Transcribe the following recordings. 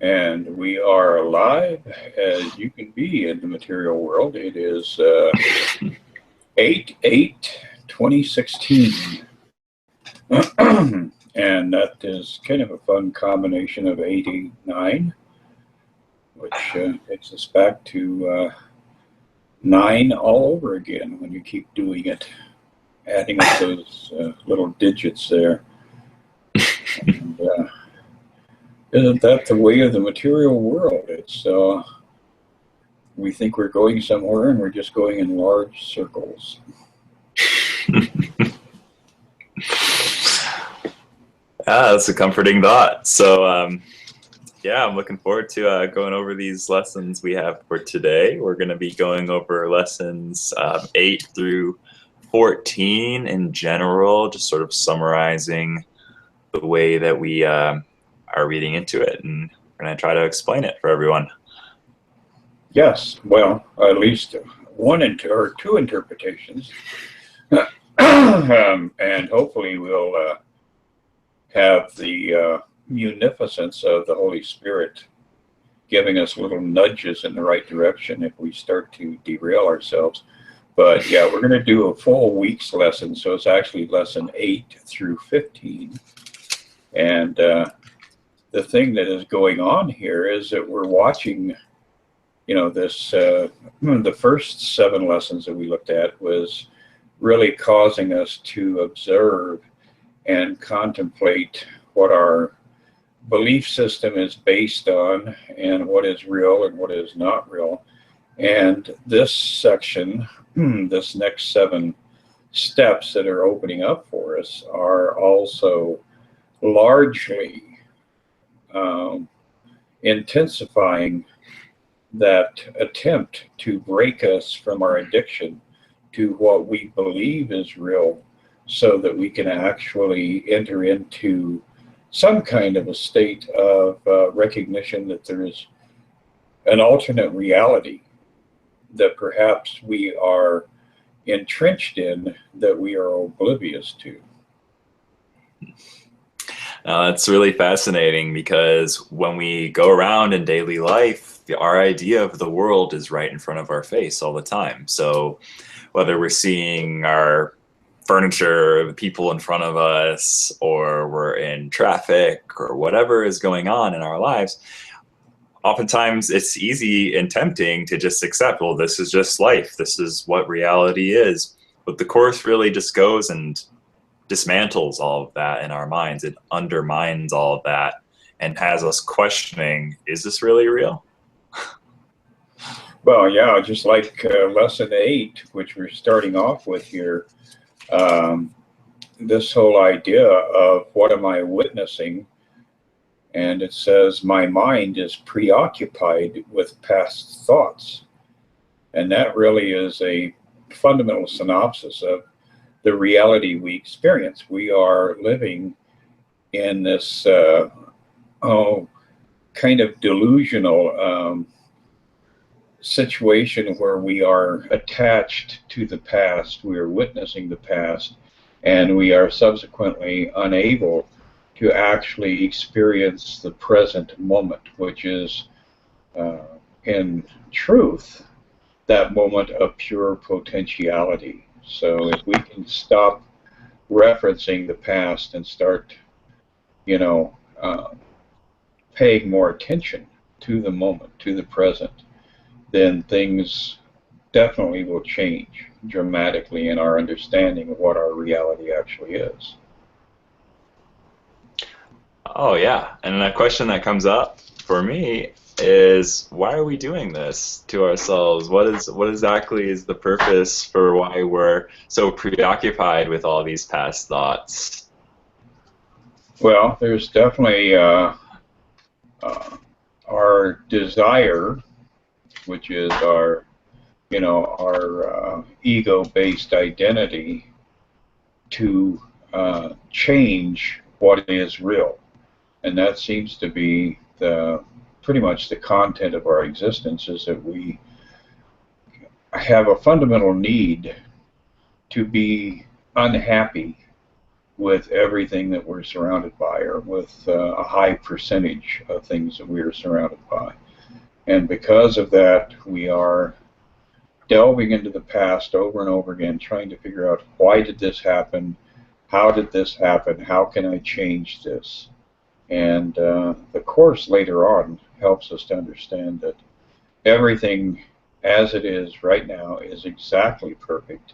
And we are alive as you can be in the material world. It is 8/8/2016. And that is kind of a fun combination of 889, which takes us back to 9 all over again when you keep doing it, adding up those little digits there. And, isn't that the way of the material world? It's we think we're going somewhere, and we're just going in large circles. That's a comforting thought. So, yeah, I'm looking forward to going over these lessons we have for today. We're going to be going over lessons 8 through 14 in general, just sort of summarizing the way that we are reading into it, and we're going to try to explain it for everyone. Yes, well, at least one or two interpretations, and hopefully we'll have the munificence of the Holy Spirit giving us little nudges in the right direction if we start to derail ourselves. But yeah, we're going to do a full week's lesson, so it's actually lesson 8 through 15. And the thing that is going on here is that we're watching, you know, this, the first 7 lessons that we looked at was really causing us to observe and contemplate what our belief system is based on and what is real and what is not real. And this section, this next 7 steps that are opening up for us are also largely intensifying that attempt to break us from our addiction to what we believe is real, so that we can actually enter into some kind of a state of recognition that there is an alternate reality that perhaps we are entrenched in, that we are oblivious to. It's really fascinating, because when we go around in daily life, our idea of the world is right in front of our face all the time. So whether we're seeing our furniture, the people in front of us, or we're in traffic, or whatever is going on in our lives, oftentimes it's easy and tempting to just accept, well, this is just life. This is what reality is. But the Course really just goes and dismantles all of that in our minds. It undermines all of that and has us questioning, is this really real? Well, yeah, just like lesson 8, which we're starting off with here, this whole idea of what am I witnessing? And it says, my mind is preoccupied with past thoughts. And that really is a fundamental synopsis of the reality we experience. We are living in this kind of delusional situation where we are attached to the past, we are witnessing the past, and we are subsequently unable to actually experience the present moment, which is, in truth, that moment of pure potentiality. So if we can stop referencing the past and start, you know, paying more attention to the moment, to the present, then things definitely will change dramatically in our understanding of what our reality actually is. Oh, yeah. And a question that comes up for me is, why are we doing this to ourselves? What exactly is the purpose for why we're so preoccupied with all these past thoughts? Well, there's definitely our desire, which is our, you know, our ego-based identity, to change what is real. And that seems to be pretty much the content of our existence, is that we have a fundamental need to be unhappy with everything that we're surrounded by, or with a high percentage of things that we are surrounded by. And because of that, we are delving into the past over and over again, trying to figure out, why did this happen? How did this happen? How can I change this? And the Course later on helps us to understand that everything as it is right now is exactly perfect,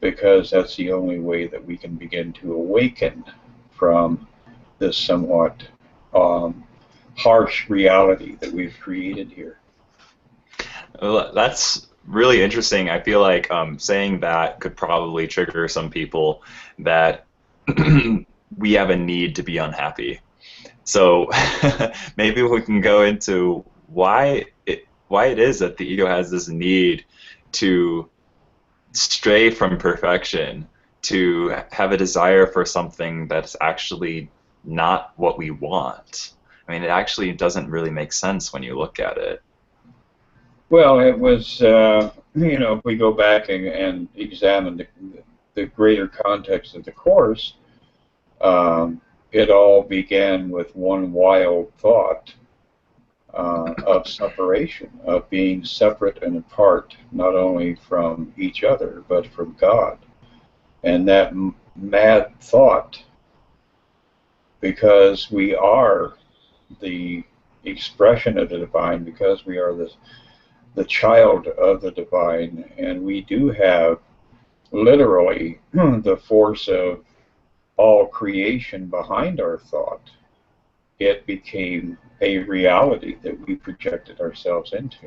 because that's the only way that we can begin to awaken from this somewhat harsh reality that we've created here. Well, that's really interesting. I feel like saying that could probably trigger some people that we have a need to be unhappy. So maybe we can go into why it is that the ego has this need to stray from perfection, to have a desire for something that's actually not what we want. I mean, it actually doesn't really make sense when you look at it. Well, it was, if we go back and examine the greater context of the Course, it all began with one wild thought of separation, of being separate and apart, not only from each other, but from God. And that mad thought, because we are the expression of the divine, because we are the child of the divine, and we do have literally the force of all creation behind our thought, it became a reality that we projected ourselves into.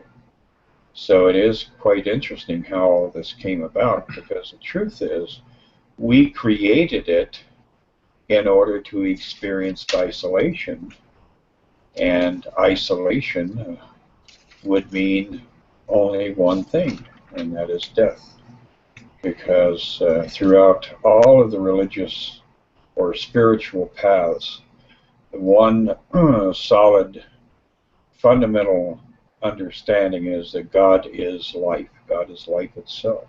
So it is quite interesting how all this came about, because the truth is, we created it in order to experience isolation, and isolation would mean only one thing, and that is death. Because throughout all of the religious or spiritual paths, the one solid fundamental understanding is that God is life. God is life itself.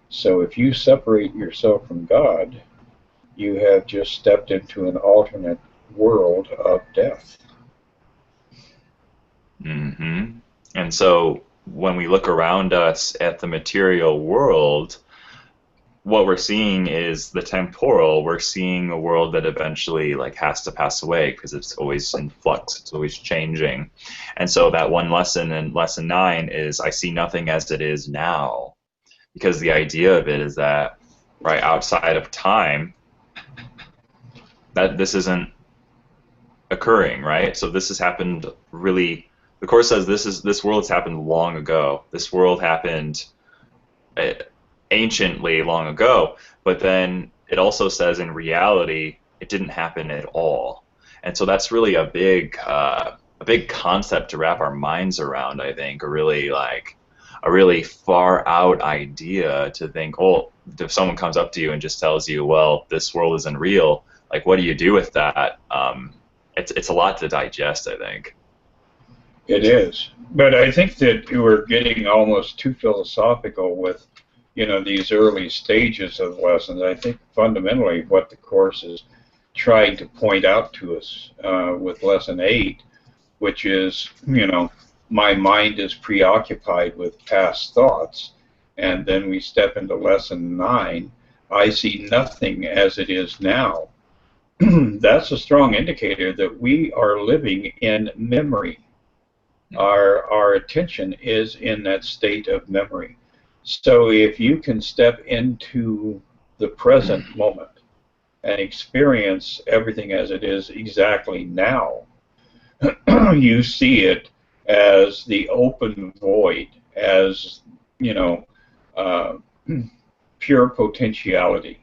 So if you separate yourself from God, you have just stepped into an alternate world of death. Mm-hmm. And so when we look around us at the material world, what we're seeing is the temporal. We're seeing a world that eventually has to pass away, because it's always in flux, it's always changing. And so that one lesson in lesson 9 is, I see nothing as it is now. Because the idea of it is that right outside of time, that this isn't occurring, right? So this has happened really, the Course says this world has happened long ago. This world happened anciently long ago, but then it also says in reality it didn't happen at all. And so that's really a big concept to wrap our minds around, I think. A really far out idea to think, oh, if someone comes up to you and just tells you, well, this world isn't real, what do you do with that? It's a lot to digest, I think. It is. But I think that we're getting almost too philosophical with these early stages of lessons. I think fundamentally what the Course is trying to point out to us with lesson 8, which is, my mind is preoccupied with past thoughts, and then we step into lesson 9, I see nothing as it is now. That's a strong indicator that we are living in memory. Our attention is in that state of memory. So if you can step into the present moment and experience everything as it is exactly now, you see it as the open void, as, pure potentiality.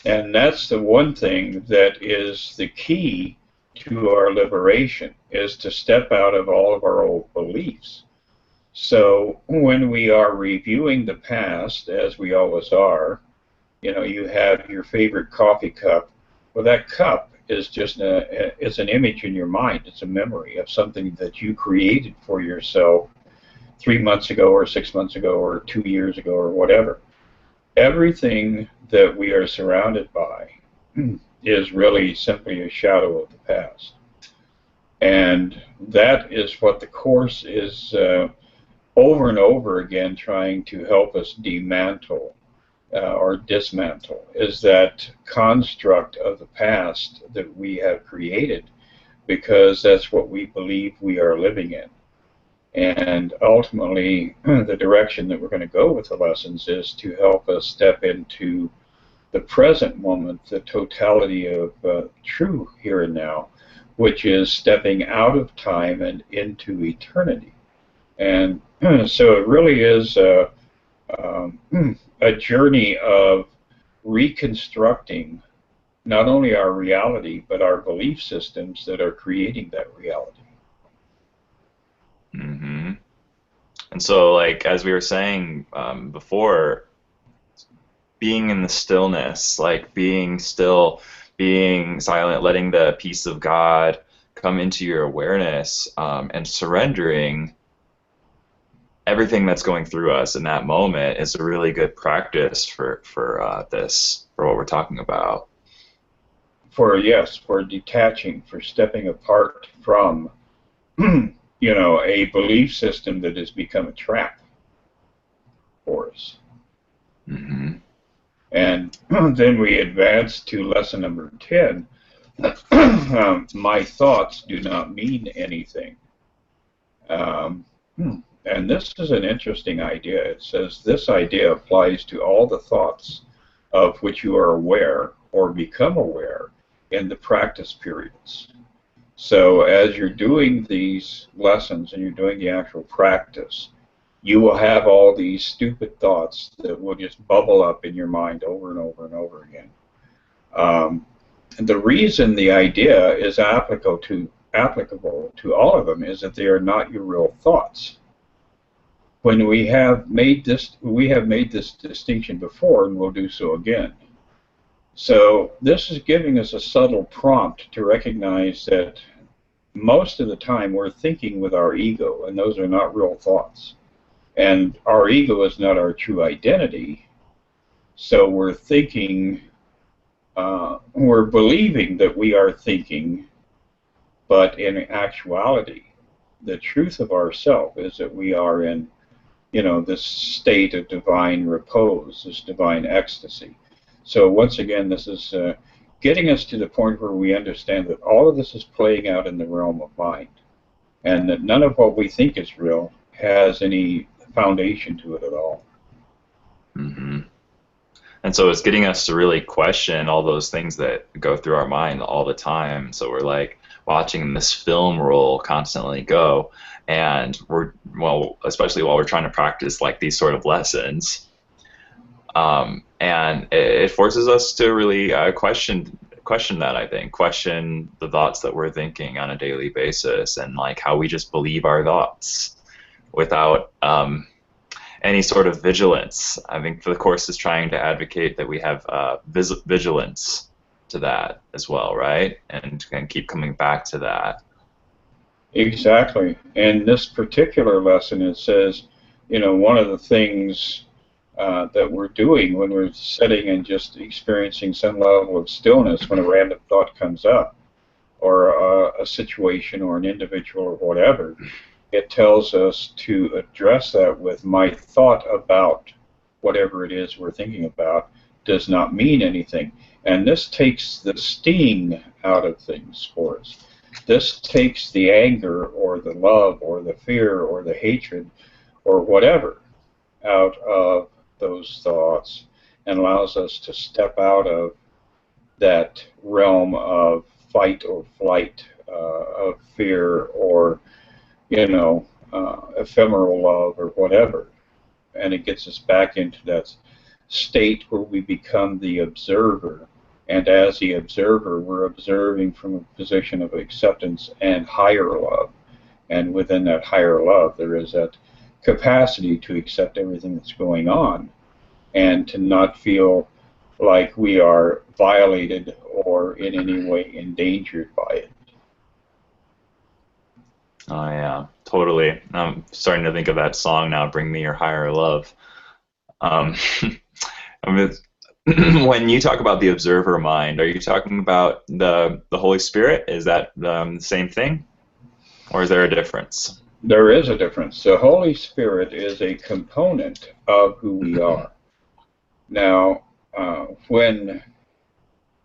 And that's the one thing that is the key to our liberation, is to step out of all of our old beliefs. So when we are reviewing the past, as we always are, you have your favorite coffee cup. Well, that cup is just it's an image in your mind. It's a memory of something that you created for yourself 3 months ago or 6 months ago or 2 years ago or whatever. Everything that we are surrounded by is really simply a shadow of the past. And that is what the Course is over and over again trying to help us demantle or dismantle, is that construct of the past that we have created, because that's what we believe we are living in. And ultimately, the direction that we're going to go with the lessons is to help us step into the present moment, the totality of true here and now, which is stepping out of time and into eternity. And so it really is a journey of reconstructing not only our reality, but our belief systems that are creating that reality. Mm-hmm. And so, like, as we were saying before, being in the stillness, like being still, being silent, letting the peace of God come into your awareness, and surrendering everything that's going through us in that moment is a really good practice for what we're talking about. For detaching, for stepping apart from, a belief system that has become a trap for us. Mm-hmm. And then we advance to lesson number 10. My thoughts do not mean anything. And this is an interesting idea. It says this idea applies to all the thoughts of which you are aware or become aware in the practice periods. So as you're doing these lessons and you're doing the actual practice, you will have all these stupid thoughts that will just bubble up in your mind over and over and over again. And the reason the idea is applicable to all of them is that they are not your real thoughts. When we have made this distinction before, and we'll do so again. So this is giving us a subtle prompt to recognize that most of the time we're thinking with our ego, and those are not real thoughts. And our ego is not our true identity, so we're thinking, we're believing that we are thinking, but in actuality, the truth of ourself is that we are in, this state of divine repose, this divine ecstasy. So once again, this is getting us to the point where we understand that all of this is playing out in the realm of mind, and that none of what we think is real has any foundation to it at all. Mm-hmm. And so it's getting us to really question all those things that go through our mind all the time. So we're like watching this film roll constantly go, and especially while we're trying to practice like these sort of lessons, and it forces us to really question that. I think question the thoughts that we're thinking on a daily basis, and like how we just believe our thoughts without any sort of vigilance. I think the Course is trying to advocate that we have vigilance to that as well, right? And keep coming back to that. Exactly. In this particular lesson, it says, one of the things that we're doing when we're sitting and just experiencing some level of stillness when a random thought comes up, or a situation or an individual or whatever, it tells us to address that with my thought about whatever it is we're thinking about does not mean anything. And this takes the sting out of things for us. This takes the anger or the love or the fear or the hatred or whatever out of those thoughts and allows us to step out of that realm of fight or flight, of fear or ephemeral love or whatever. And it gets us back into that state where we become the observer. And as the observer, we're observing from a position of acceptance and higher love. And within that higher love, there is that capacity to accept everything that's going on and to not feel like we are violated or in any way endangered by it. Oh yeah, totally. I'm starting to think of that song now, "Bring Me Your Higher Love." I mean, when you talk about the observer mind, are you talking about the Holy Spirit? Is that the same thing, or is there a difference? There is a difference. The Holy Spirit is a component of who we are. Now, when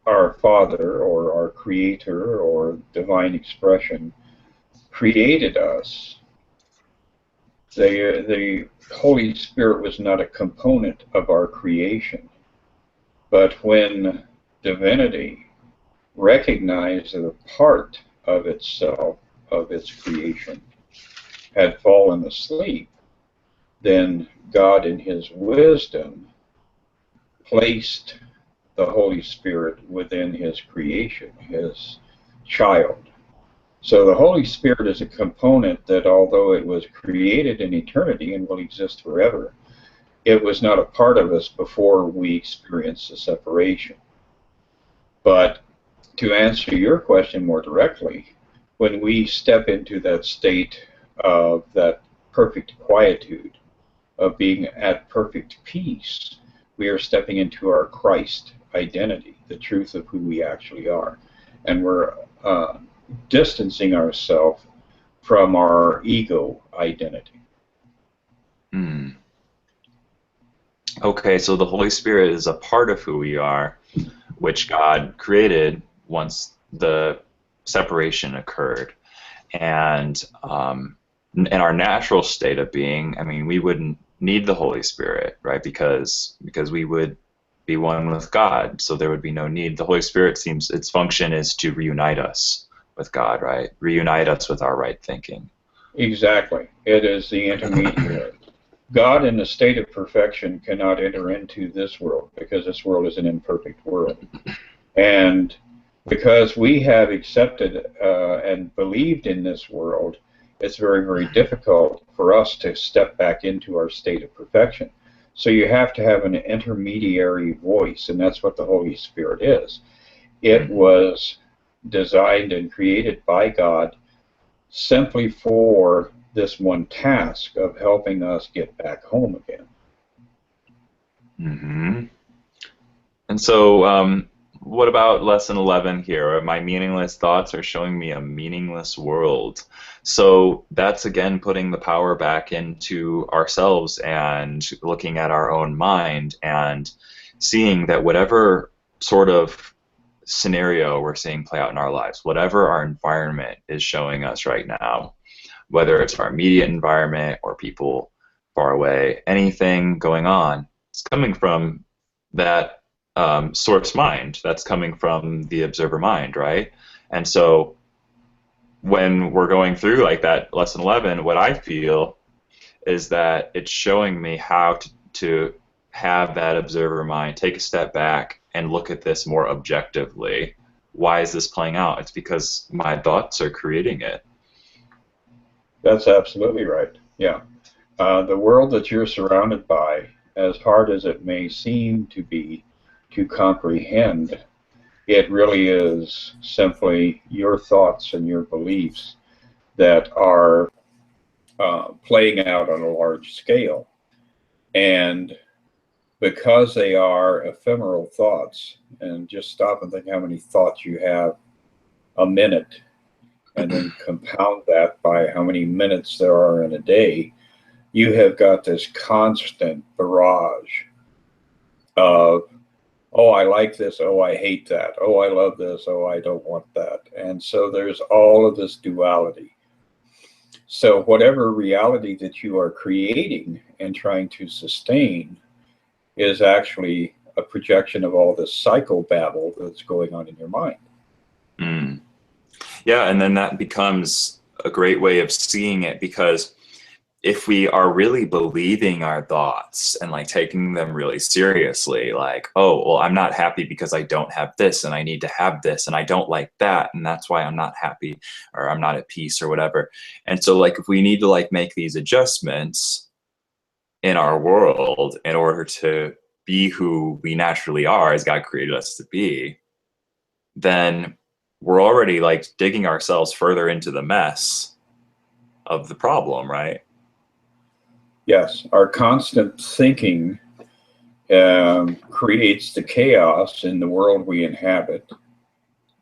our Father or our Creator or Divine Expression created us, the Holy Spirit was not a component of our creation. But when divinity recognized that a part of itself, of its creation, had fallen asleep, then God in his wisdom placed the Holy Spirit within his creation, his child. So the Holy Spirit is a component that, although it was created in eternity and will exist forever, it was not a part of us before we experienced the separation. But to answer your question more directly, when we step into that state of that perfect quietude, of being at perfect peace, we are stepping into our Christ identity, the truth of who we actually are. And we're distancing ourselves from our ego identity. Hmm. Okay, so the Holy Spirit is a part of who we are, which God created once the separation occurred. And in our natural state of being, I mean, we wouldn't need the Holy Spirit, right? Because we would be one with God, so there would be no need. The Holy Spirit seems its function is to reunite us with God, right? Reunite us with our right thinking. Exactly. It is the intermediary. God in the state of perfection cannot enter into this world because this world is an imperfect world. And because we have accepted and believed in this world, it's very, very difficult for us to step back into our state of perfection. So you have to have an intermediary voice, and that's what the Holy Spirit is. It was designed and created by God simply for this one task of helping us get back home again. Mm-hmm. And so, what about lesson 11 here? My meaningless thoughts are showing me a meaningless world. So that's again putting the power back into ourselves and looking at our own mind and seeing that whatever sort of scenario we're seeing play out in our lives, whatever our environment is showing us right now, whether it's our immediate environment or people far away, anything going on, it's coming from that source mind. That's coming from the observer mind, right? And so when we're going through like that lesson 11, what I feel is that it's showing me how to have that observer mind, take a step back and look at this more objectively. Why is this playing out? It's because my thoughts are creating it. That's absolutely right. Yeah. The world that you're surrounded by, as hard as it may seem to be to comprehend, it really is simply your thoughts and your beliefs that are playing out on a large scale. And because they are ephemeral thoughts, and just stop and think how many thoughts you have a minute, and then compound that by how many minutes there are in a day, you have got this constant barrage of, oh, I like this, oh, I hate that, oh, I love this, oh, I don't want that. And so there's all of this duality. So whatever reality that you are creating and trying to sustain is actually a projection of all this psychobabble that's going on in your mind. Mm. Yeah, and then that becomes a great way of seeing it, because if we are really believing our thoughts and like taking them really seriously, like, oh, well, I'm not happy because I don't have this and I need to have this and I don't like that and that's why I'm not happy or I'm not at peace or whatever. And so like if we need to like make these adjustments in our world in order to be who we naturally are as God created us to be, then we're already like digging ourselves further into the mess of the problem, right? Yes, our constant thinking creates the chaos in the world we inhabit.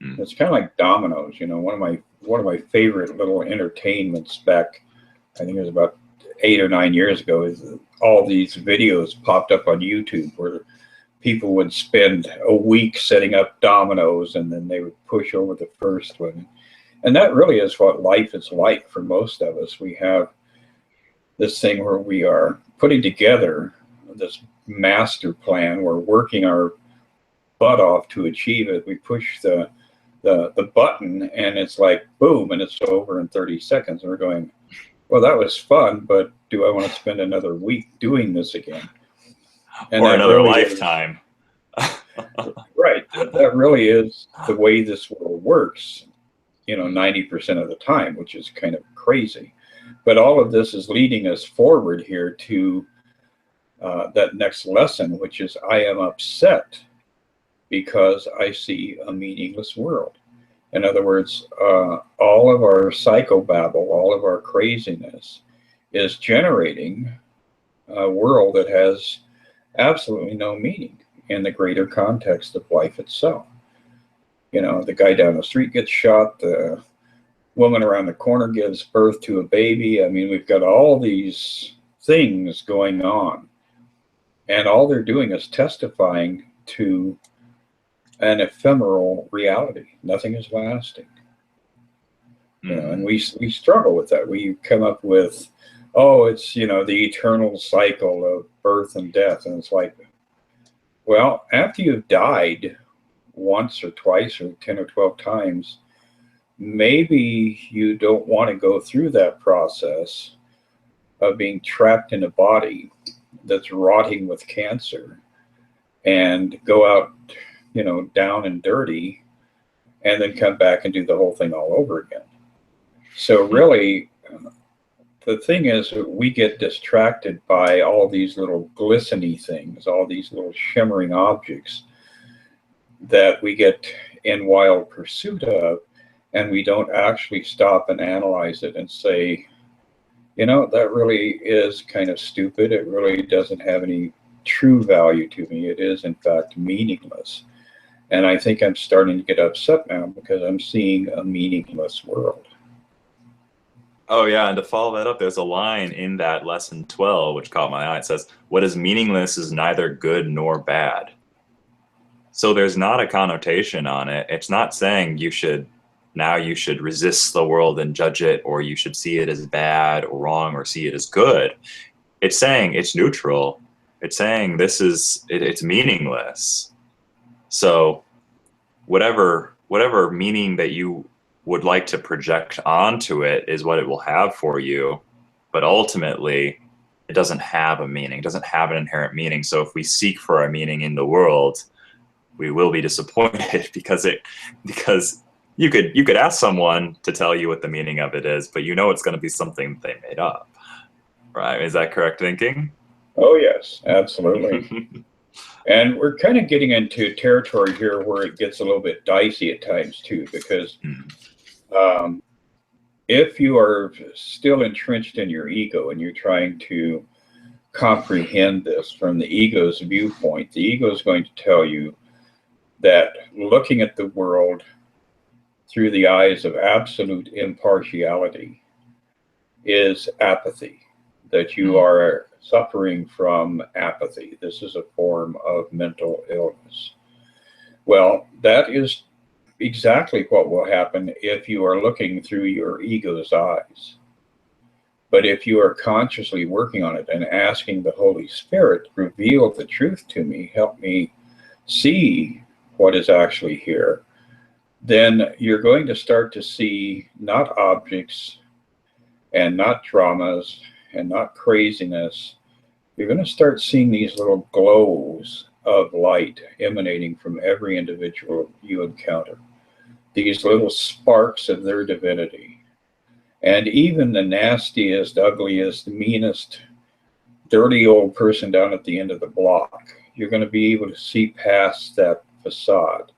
It's kind of like dominoes, you know. One of my favorite little entertainments back, I think it was about 8 or 9 years ago, is all these videos popped up on YouTube where people would spend a week setting up dominoes, and then they would push over the first one. And that really is what life is like for most of us. We have this thing where we are putting together this master plan. We're working our butt off to achieve it. We push the button, and it's like boom, and it's over in 30 seconds. And we're going, well, that was fun, but do I want to spend another week doing this again? And or another really lifetime. Right. That really is the way this world works, you know, 90% of the time, which is kind of crazy. But all of this is leading us forward here to that next lesson, which is I am upset because I see a meaningless world. In other words, all of our psychobabble, all of our craziness is generating a world that has absolutely no meaning in the greater context of life itself. You know, the guy down the street gets shot, the woman around the corner gives birth to a baby. I mean, we've got all these things going on, and all they're doing is testifying to an ephemeral reality. Nothing is lasting. You know, and we struggle with that. We come up with, oh, it's, you know, the eternal cycle of birth and death. And it's like, well, after you've died once or twice or 10 or 12 times, maybe you don't want to go through that process of being trapped in a body that's rotting with cancer and go out, you know, down and dirty, and then come back and do the whole thing all over again. So really, the thing is, we get distracted by all these little glistening things, all these little shimmering objects that we get in wild pursuit of, and we don't actually stop and analyze it and say, you know, that really is kind of stupid. It really doesn't have any true value to me. It is, in fact, meaningless. And I think I'm starting to get upset now because I'm seeing a meaningless world. Oh, yeah. And to follow that up, there's a line in that lesson 12, which caught my eye. It says, what is meaningless is neither good nor bad. So there's not a connotation on it. It's not saying you should resist the world and judge it, or you should see it as bad or wrong or see it as good. It's saying it's neutral. It's saying it's meaningless. So whatever meaning that you would like to project onto it is what it will have for you. But ultimately, it doesn't have a meaning. It doesn't have an inherent meaning. So if we seek for a meaning in the world, we will be disappointed because you could ask someone to tell you what the meaning of it is, but you know it's going to be something they made up. Right? Is that correct thinking? Oh, yes, absolutely. And we're kind of getting into territory here where it gets a little bit dicey at times too, because if you are still entrenched in your ego and you're trying to comprehend this from the ego's viewpoint, the ego is going to tell you that looking at the world through the eyes of absolute impartiality is apathy, that you are suffering from apathy. This is a form of mental illness. Well, that is exactly what will happen if you are looking through your ego's eyes. But if you are consciously working on it and asking the Holy Spirit, reveal the truth to me, help me see what is actually here, then you're going to start to see not objects and not dramas and not craziness. You're going to start seeing these little glows of light emanating from every individual you encounter. These little sparks of their divinity. And even the nastiest, ugliest, meanest, dirty old person down at the end of the block, you're going to be able to see past that facade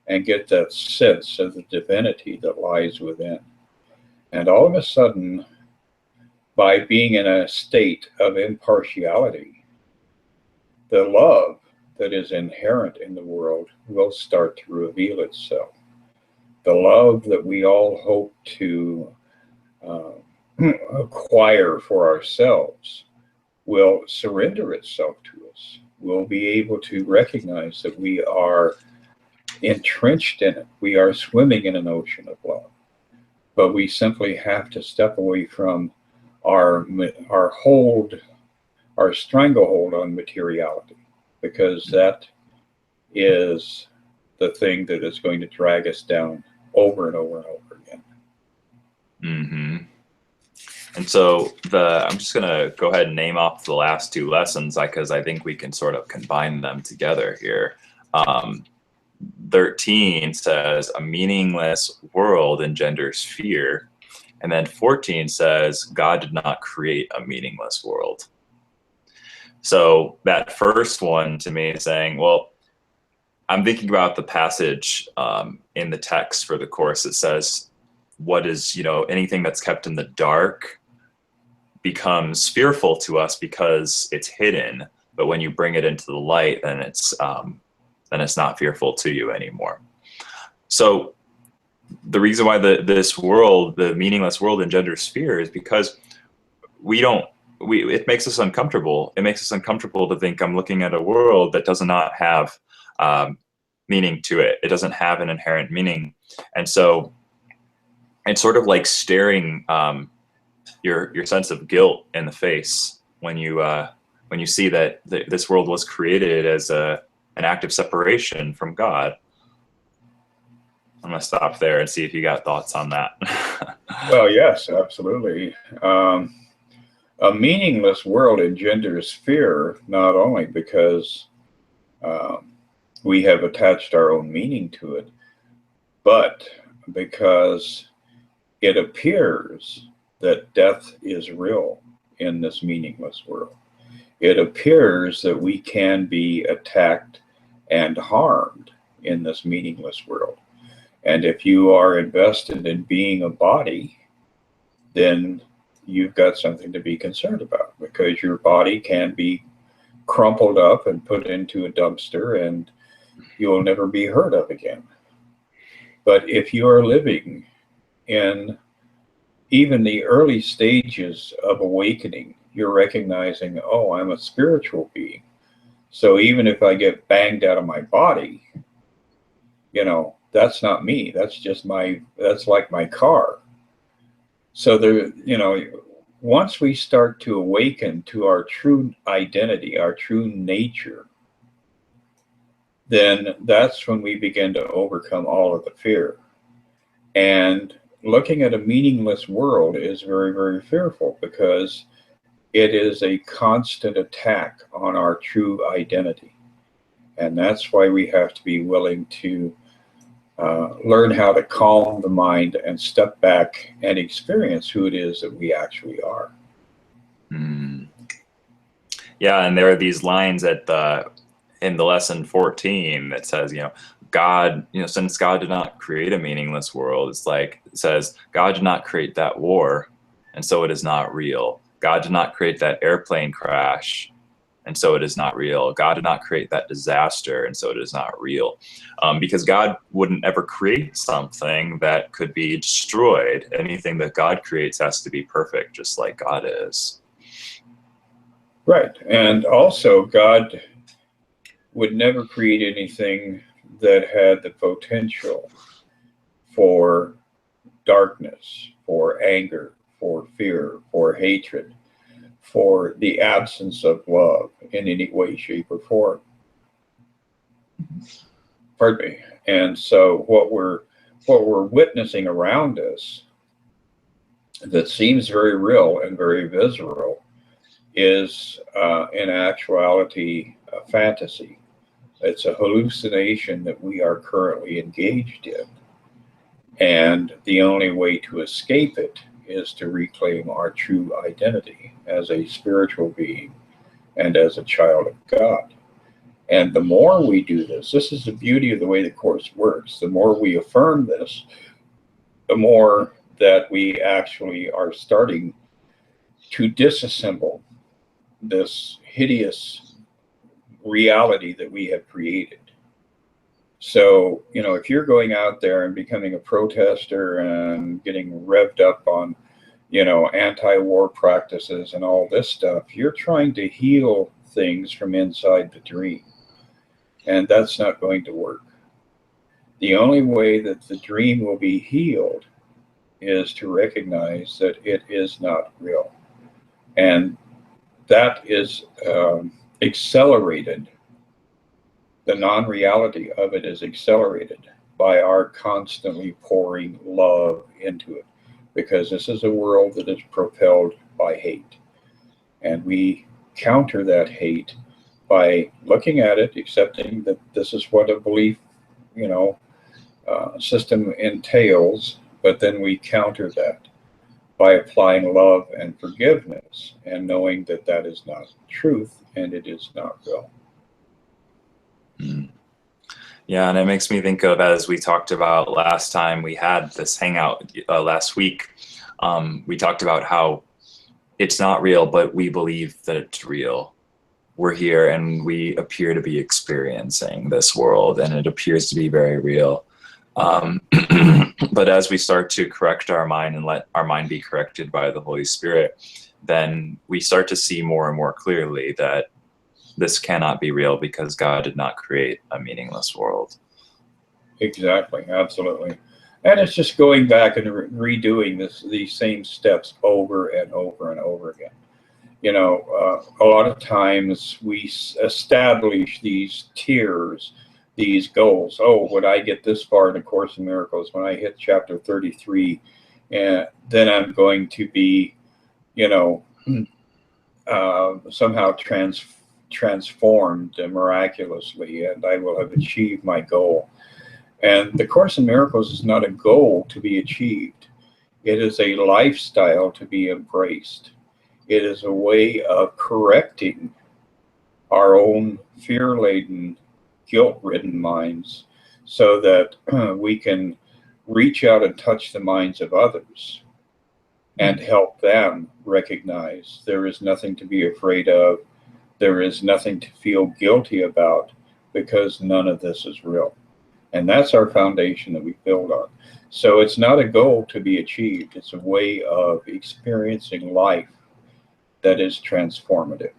and get that sense of the divinity that lies within. And all of a sudden, by being in a state of impartiality, the love that is inherent in the world will start to reveal itself. The love that we all hope to acquire for ourselves will surrender itself to us. We'll be able to recognize that we are entrenched in it. We are swimming in an ocean of love. But we simply have to step away from our stranglehold on materiality, because that is the thing that is going to drag us down over and over and over again. Mm-hmm. And so I'm just going to go ahead and name off the last two lessons, because I think we can sort of combine them together here. 13 says a meaningless world engenders fear. And then 14 says God did not create a meaningless world. So that first one to me is saying, well, I'm thinking about the passage in the text for the course. It says, what is, anything that's kept in the dark becomes fearful to us because it's hidden. But when you bring it into the light, then it's not fearful to you anymore. So the reason why this world, the meaningless world, engenders fear is because it makes us uncomfortable. It makes us uncomfortable to think I'm looking at a world that does not have meaning to it. It doesn't have an inherent meaning. And so it's sort of like staring your sense of guilt in the face when you see that this world was created as an act of separation from God. I'm going to stop there and see if you got thoughts on that. Well, yes, absolutely. A meaningless world engenders fear, not only because we have attached our own meaning to it, but because it appears that death is real in this meaningless world. It appears that we can be attacked and harmed in this meaningless world. And if you are invested in being a body, then you've got something to be concerned about, because your body can be crumpled up and put into a dumpster and you'll never be heard of again. But if you are living in even the early stages of awakening, you're recognizing, oh, I'm a spiritual being. So even if I get banged out of my body, that's not me. That's just that's like my car. So once we start to awaken to our true identity, our true nature, then that's when we begin to overcome all of the fear. And looking at a meaningless world is very, very fearful, because it is a constant attack on our true identity. And that's why we have to be willing to learn how to calm the mind and step back and experience who it is that we actually are. Mm. Yeah, and there are these lines in the lesson 14 that says, God, since God did not create a meaningless world, it's like it says, God did not create that war, and so it is not real. God did not create that airplane crash, and so it is not real. God did not create that disaster, and so it is not real. Because God wouldn't ever create something that could be destroyed. Anything that God creates has to be perfect, just like God is. Right. And also, God would never create anything that had the potential for darkness, for anger, for fear, for hatred, for the absence of love in any way, shape, or form. Pardon me. And so what we're witnessing around us that seems very real and very visceral is in actuality a fantasy. It's a hallucination that we are currently engaged in. And the only way to escape it is to reclaim our true identity as a spiritual being and as a child of God. And the more we do this is the beauty of the way the Course works. The more we affirm this, the more that we actually are starting to disassemble this hideous reality that we have created. So, you know, if you're going out there and becoming a protester and getting revved up on, you know, anti-war practices and all this stuff, you're trying to heal things from inside the dream. And that's not going to work. The only way that the dream will be healed is to recognize that it is not real. And that is accelerated. The non-reality of it is accelerated by our constantly pouring love into it, because this is a world that is propelled by hate. And we counter that hate by looking at it, accepting that this is what a belief, you know, system entails, but then we counter that by applying love and forgiveness and knowing that that is not truth and it is not real. Yeah, and it makes me think of, as we talked about last time we had this hangout last week, we talked about how it's not real, but we believe that it's real. We're here and we appear to be experiencing this world, and it appears to be very real. But as we start to correct our mind and let our mind be corrected by the Holy Spirit, then we start to see more and more clearly that this cannot be real, because God did not create a meaningless world. Exactly, absolutely. And it's just going back and redoing these same steps over and over and over again. You know, a lot of times we establish these tiers, these goals. Oh, when I get this far in A Course in Miracles, when I hit chapter 33, and then I'm going to be, you know, somehow transformed miraculously, and I will have achieved my goal. And the Course in Miracles is not a goal to be achieved. It is a lifestyle to be embraced. It is a way of correcting our own fear-laden, guilt-ridden minds so that we can reach out and touch the minds of others and help them recognize there is nothing to be afraid of. There is nothing to feel guilty about, because none of this is real. And that's our foundation that we build on. So it's not a goal to be achieved. It's a way of experiencing life that is transformative.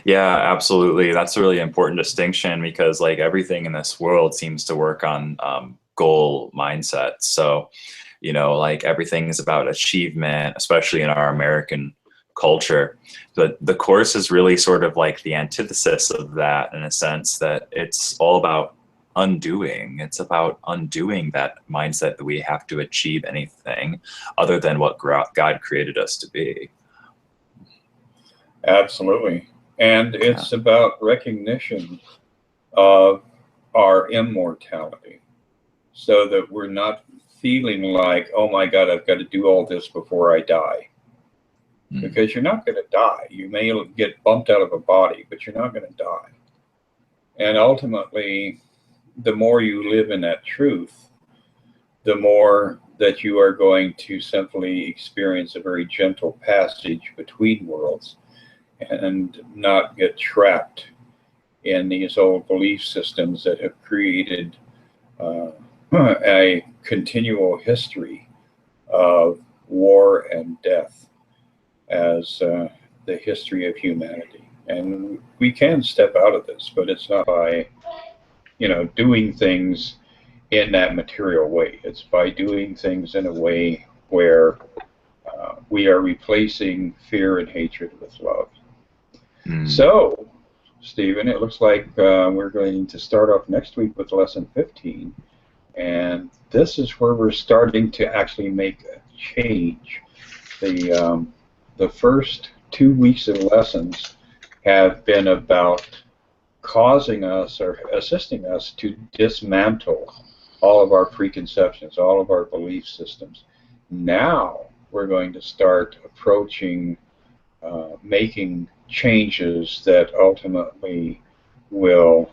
Yeah, absolutely. That's a really important distinction, because like everything in this world seems to work on goal mindset. So, you know, like everything is about achievement, especially in our American culture. But the Course is really sort of like the antithesis of that, in a sense that it's all about undoing. It's about undoing that mindset that we have to achieve anything other than what God created us to be. Absolutely. And it's about recognition of our immortality, so that we're not feeling like, oh my God, I've got to do all this before I die. Because you're not going to die. You may get bumped out of a body, but you're not going to die. And ultimately, the more you live in that truth, the more that you are going to simply experience a very gentle passage between worlds and not get trapped in these old belief systems that have created a continual history of war and death as the history of humanity. And we can step out of this, but it's not by, you know, doing things in that material way. It's by doing things in a way where we are replacing fear and hatred with love. So, Stephen, it looks like we're going to start off next week with lesson 15. And this is where we're starting to actually make a change. The first 2 weeks of lessons have been about causing us or assisting us to dismantle all of our preconceptions, all of our belief systems. Now we're going to start approaching making changes that ultimately will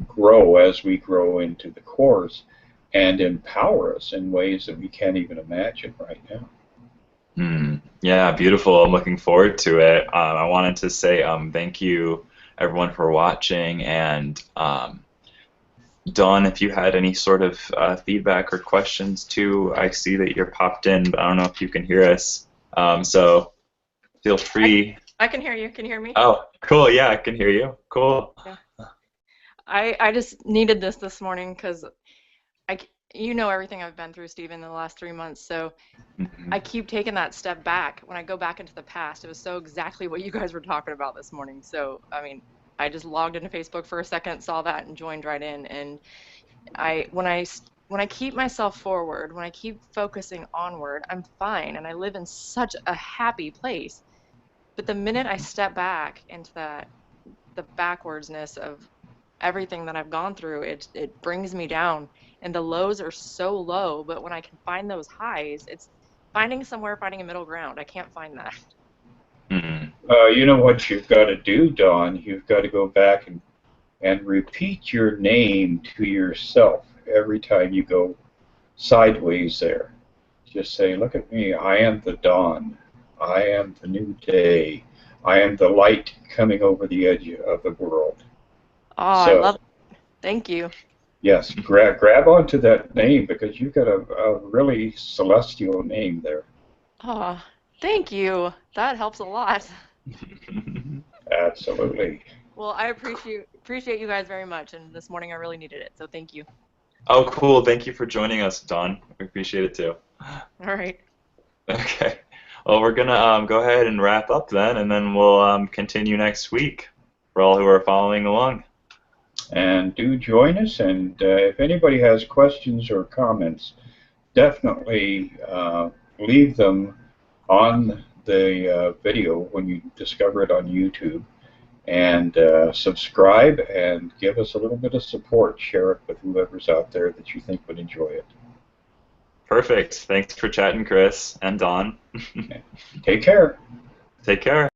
grow as we grow into the Course and empower us in ways that we can't even imagine right now. Yeah, beautiful. I'm looking forward to it. I wanted to say thank you everyone for watching. And Dawn, if you had any sort of feedback or questions too, I see that you're popped in, but I don't know if you can hear us. So feel free. I can hear you. Can you hear me? Oh, cool. Yeah, I can hear you. Cool. Yeah. I just needed this morning because you know everything I've been through, Stephen, in the last 3 months. So I keep taking that step back. When I go back into the past, it was so exactly what you guys were talking about this morning. So, I mean, I just logged into Facebook for a second, saw that, and joined right in. And when I keep myself forward, when I keep focusing onward, I'm fine, and I live in such a happy place. But the minute I step back into the backwardsness of everything that I've gone through, it brings me down. And the lows are so low, but when I can find those highs, it's finding a middle ground. I can't find that. You know what you've got to do, Dawn? You've got to go back and repeat your name to yourself every time you go sideways there. Just say, look at me, I am the dawn. I am the new day. I am the light coming over the edge of the world. Oh, I love it. Thank you. Yes, grab onto that name because you've got a really celestial name there. Oh, thank you. That helps a lot. Absolutely. Well, I appreciate you guys very much, and this morning I really needed it, so thank you. Oh, cool. Thank you for joining us, Dawn. We appreciate it too. All right. Okay. Well, we're gonna go ahead and wrap up then, and then we'll continue next week for all who are following along. And do join us, and if anybody has questions or comments, definitely leave them on the video when you discover it on YouTube, and subscribe and give us a little bit of support. Share it with whoever's out there that you think would enjoy it. Perfect. Thanks for chatting, Chris and Dawn. Take care. Take care.